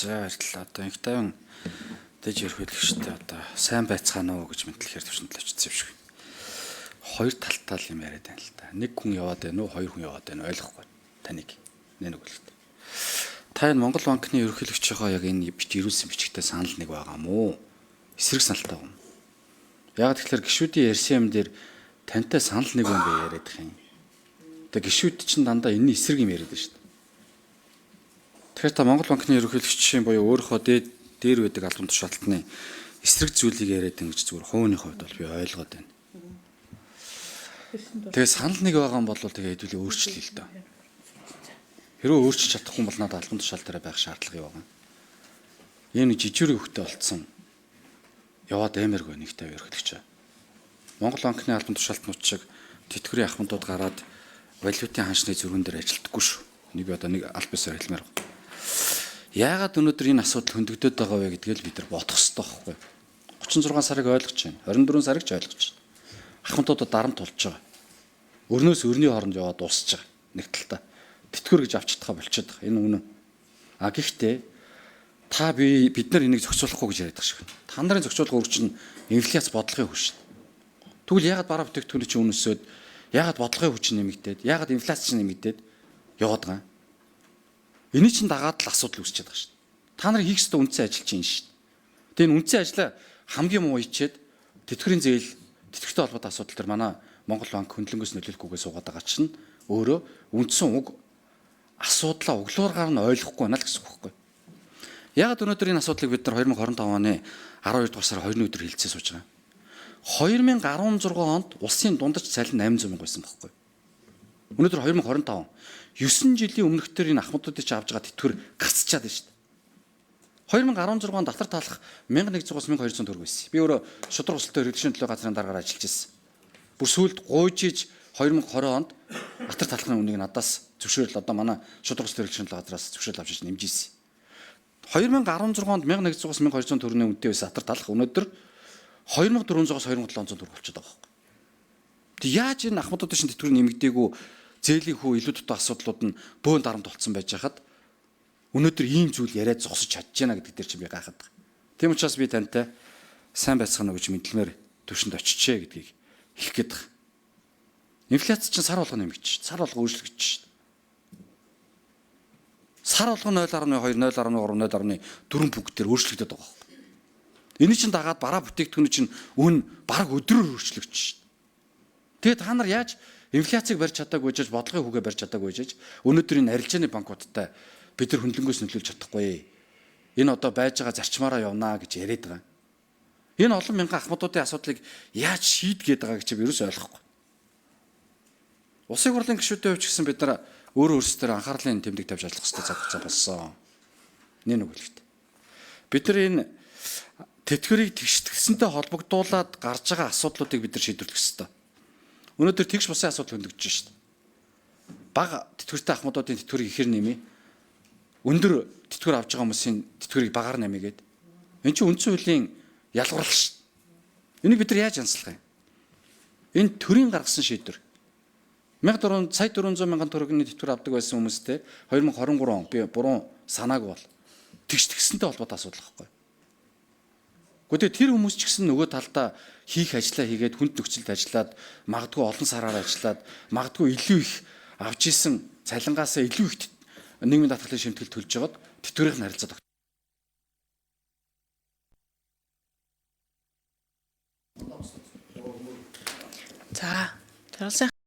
За баярлалаа. Одоо инх тайван дэж ерхийлэгчтэй одоо сайн байцгаана уу гэж мэдлэхээр төвшөндөл очсон юм шиг. Хоёр талтай юм яриад байна л да. Нэг хүн яваад байна уу, хоёр хүн яваад байна уу ойлгохгүй. Таныг нэг үгэлт. Та энэ Монгол банкны ерхийлэгчийнхөө яг энэ ирүүлсэн бичгтээ санал нэг байгаа мó? Эсрэг саналтай юм. Яг тэгэхээр гишүүдийн ярьсан юм дээр тантай санал нэг юм бэ яриад их юм. Тэгээ гишүүд чинь дандаа энэ эсрэг юм яриад байна шүү дээ. Тэгэхээр та Монгол банкны ерөнхийлөгчийн буюу өөрийнхөө дээр байдаг албан тушаалтны эсрэг зүйлийг яриад ингэж зүгээр хувийн хувьд бол би ойлгоод байна. Тэгээ санал нэг байгаа юм бол тэгээ хэдүүлээ өөрчлөе л доо. Хэрвээ өөрчилж чадахгүй бол надад албан тушаал дээр байх шаардлага юу байгаа. Энэ жижигэр хөвгтэй болцсон. Яваад аймааргүй нэгтэй ерөнхийлөгч. Монгол банкны албан тушаалтнууд тэтгэврийн ахмадууд гараад валютын ханшны зөрүүн дээр ажилтдаггүй шүү. Нэг одоо нэг аль бисаар хэлмээр байна. Яагаад өнөөдөр энэ асуудал хөндөгдөд байгаа вэ гэдгийг л бид нар бодох хэрэгтэй байхгүй. 36 сарыг ойлгож байна. 24 сарыг ч ойлгож байна. Ахмадуудад дарамт тулж байгаа. Өрнөөс өрний хооронд яваад дуусч байгаа. Нэг талтаа тэтгэвэр гэж авч чадхаа болчиход байгаа. Энэ үнэн. А гэхдээ бид нар энийг зохицуулахгүй гэж яриад байгаа шиг. Та нарын зохицуулах үүрэг чинь инфляц бодлогын хүч шүү. Тэгвэл яагаад бараа бүтээгдэхүүний чинь үнэсөөд яагаад бодлогын хүч нэмэгдээд яагаад инфляц чинь нэмэгдээд яваад байгаа юм? Эний чинь дагаад л асуудал үүсчихэд байгаа шүү. Та нарын хийх ёстой үндсэн ажил чинь шүү. Тэгээ энэ үндсэн ажлаа хамгийн муу хийчихэд тэтгэврийн зээл тэтгэвртэй холбоотой асуудал төр манай Монгол банк хөндлөнгөөс нөлөөлөхгүйгээ суугаад байгаа чинь өөрөө үндсэн уг асуудлаа углуургаар нь ойлгохгүй байна л гэсэн үг байхгүй. Яагаад өнөөдөр энэ асуудлыг бид нар 2025 оны 12 дугаар сарын 2-ны өдөр хэлцээ сууж байгаа. 2016 онд улсын дундаж цалин 800 мянга байсан байхгүй. Өнөөдөр 2025 9 жилийн өмнөхдөр энэ ахмадуудыг ч авж байгаа тэтгэвэр гацчаад байна шүү дээ. 2016 онд татар таалах 1100-аас 1200 төгрөг байсан. Би өөрөө шудраг өсөлтөөр хэрэглэшийн төлөө газрын дараагаар ажиллаж байсан. Бүр сүүлд гуйжиж 2020 онд татар таалахны үнийг надаас зөвшөөрөл одоо манай шудраг өсөлтөөр хэрэглэшийн төлөө газраас зөвшөөрөл авч нэмж ийсэн. 2016 онд 1100-аас 1200 төгрөгийн үнэтэй байсан татар таалах өнөөдөр 2400-аас 2700 төгрөг болчиход байгаа юм. Тэг яаж энэ ахмадуудын шин тэтгэвэр нэмэгдээгүй зээлийн хүү илүү дутуу асуудлууд нь бөөн дарамт болцсон байж хахад өнөөдөр ийм зүйл яриад зогсож чадж байна гэдэг дээр чи би гайхаад байгаа. Тийм учраас би тантай сайн байцгаана гэж мэдлэмээр төвшөнд очичээ гэдгийг хэлэх гээд байгаа. Инфляц чинь сар болгоно нэмэгдэж, сар болго өөрчлөгдөж шээ. Сар болго 0.2, 0.3, 0.4 бүгдээр өөрчлөгдөд байгаа юм. Эний чинь дагаад бараа бүтээгдэхүүний чинь үн бараг өдрөөр өөрчлөгдөж шээ. Тэгээд та нар яаж инфляцийг барьж чадаагүй жиж бодлогын хүүгээ барьж чадаагүй жиж өнөөдөр энэ арилжааны банкудтай бид нар хөндлөнгөөс нөлөөлж чадахгүй. Энэ одоо байж байгаа зарчмаараа явнаа гэж яриад байгаа. Энэ олон мянган ахмадуудын асуудлыг яаж шийдгээд байгаа гэж би ерөөсөй ойлгохгүй. Улсын хурлын гишүүдийн хувьд ч гэсэн бид нар өөрсдөө анхаарлын тэмдэг тавьж ажиллах хэрэгтэй цаг хугацаа болсон. Нэг үгэлт. Бид нар энэ тэтгэврийг тэгштгэсэнтэй холбогдуулаад гарч байгаа асуудлуудыг бид нар шийдвэрлэх хэрэгтэй. Өнөөдөр тэгш бусын асуудал хөндөгдөж шүү дээ. Бага тэтгэвртэй ахмадуудын тэтгэврийг ихэр нэмээ. Өндөр тэтгэвэр авж байгаа хүмүүсийн тэтгэврийг багаар нэмээгээд. Энд чинь үндсэн хуулийн ялгарлал шүү дээ. Энийг бид нар яаж янзлах юм? Энэ төрийн гаргасан шийдвэр. 400 мянган төгрөгийн тэтгэвэр авдаг байсан хүмүүстэй 2023 он би буруу санааг бол тэгш тэгсэнтэй холбоотой асуудал байхгүй. Гэхдээ тэр хүмүүс ч гэсэн нөгөө талдаа хийх ажлаа хийгээд хүнд нөхцөлд ажиллаад магадгүй олон сараар ажиллаад магадгүй илүү их авж исэн цалингаасаа илүү их нийгмийн даатгалын шимтгэл төлж жагаад тэтгэврийн харилцаа. За, тэрсэн